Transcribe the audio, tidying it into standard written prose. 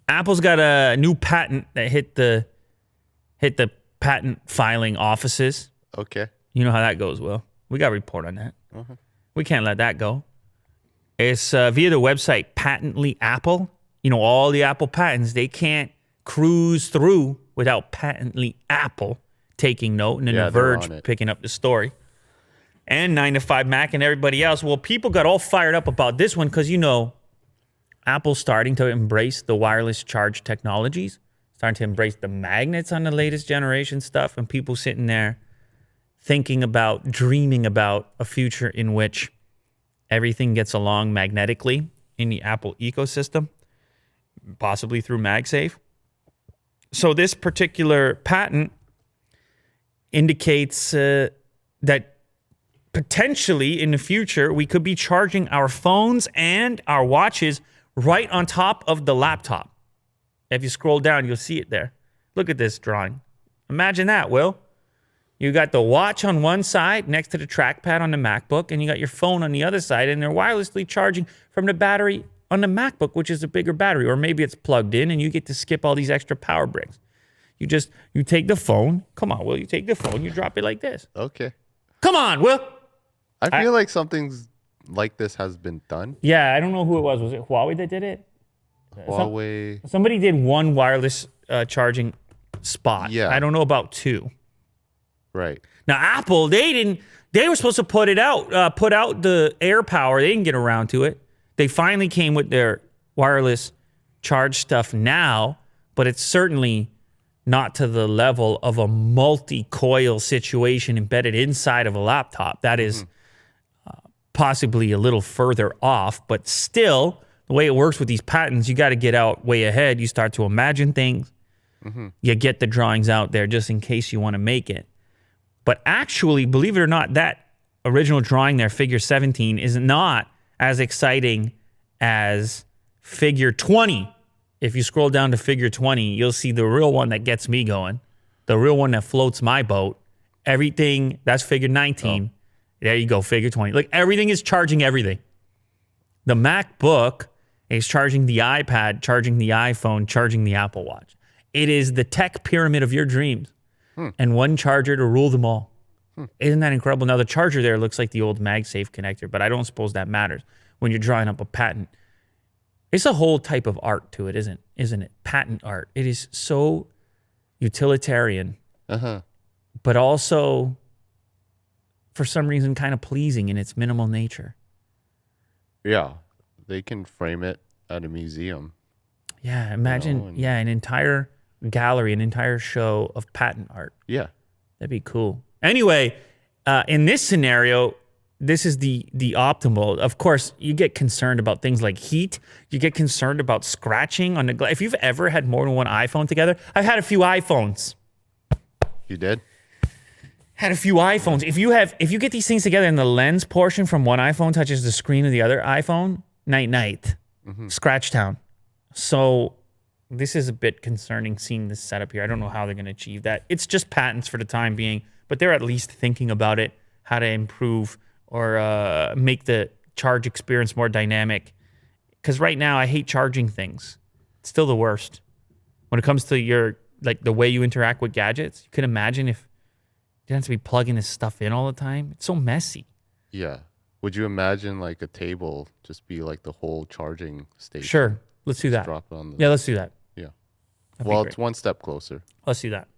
Apple's got a new patent that hit the patent filing offices. Okay. You know how that goes, Will. We got a report on that. Uh-huh. We can't let that go. It's via the website Patently Apple. You know, all the Apple patents, they can't cruise through without Patently Apple taking note, and then The Verge picking up the story. And 9 to 5 Mac and everybody else. Well, people got all fired up about this one because, you know, Apple's starting to embrace the wireless charge technologies, starting to embrace the magnets on the latest generation stuff, and people sitting there thinking about, dreaming about a future in which everything gets along magnetically in the Apple ecosystem, possibly through MagSafe. So this particular patent indicates that potentially in the future, we could be charging our phones and our watches right on top of the laptop. If you scroll down, you'll see it there. Look at this drawing. Imagine that, Will. You got the watch on one side next to the trackpad on the MacBook, and you got your phone on the other side, and they're wirelessly charging from the battery on the MacBook, which is a bigger battery, or maybe it's plugged in, and you get to skip all these extra power bricks. You take the phone. Come on, Will. You take the phone. You drop it like this. Okay. Come on, Will. I feel like something's like this has been done. Yeah, I don't know who it was. Was it Huawei that did it? Huawei. Somebody did one wireless charging spot. Yeah. I don't know about two. Right. Now, Apple, they were supposed to put out the air power. They didn't get around to it. They finally came with their wireless charge stuff now, but it's certainly not to the level of a multi-coil situation embedded inside of a laptop. That is possibly a little further off, but still, the way it works with these patents, you got to get out way ahead. You start to imagine things. You get the drawings out there just in case you want to make it. But actually, believe it or not, that original drawing there, figure 17, is not as exciting as figure 20. If you scroll down to figure 20, you'll see the real one that gets me going, the real one that floats my boat. Everything, that's figure 19. Oh. There you go, figure 20. Like, everything is charging everything. The MacBook is charging the iPad, charging the iPhone, charging the Apple Watch. It is the tech pyramid of your dreams. And one charger to rule them all. Isn't that incredible? Now, the charger there looks like the old MagSafe connector, but I don't suppose that matters when you're drawing up a patent. It's a whole type of art to it, isn't it? Patent art. It is so utilitarian, but also, for some reason, kind of pleasing in its minimal nature. Yeah, they can frame it at a museum. Yeah, imagine, an entire gallery, an entire show of patent art. Yeah. That'd be cool. Anyway, in this scenario, this is the optimal. Of course, you get concerned about things like heat. You get concerned about scratching on the glass. If you've ever had more than one iPhone together, I've had a few iPhones. You did? Had a few iPhones. If you get these things together and the lens portion from one iPhone touches the screen of the other iPhone, night, scratch town. So this is a bit concerning seeing this setup here. I don't know how they're going to achieve that. It's just patents for the time being, but they're at least thinking about it, how to improve or make the charge experience more dynamic. Because right now, I hate charging things. It's still the worst. When it comes to the way you interact with gadgets, you can imagine if you didn't have to be plugging this stuff in all the time. It's so messy. Yeah. Would you imagine like a table just be like the whole charging station? Sure. Let's do that. Drop it on let's do that. Yeah. That'd well, it's one step closer. Let's do that.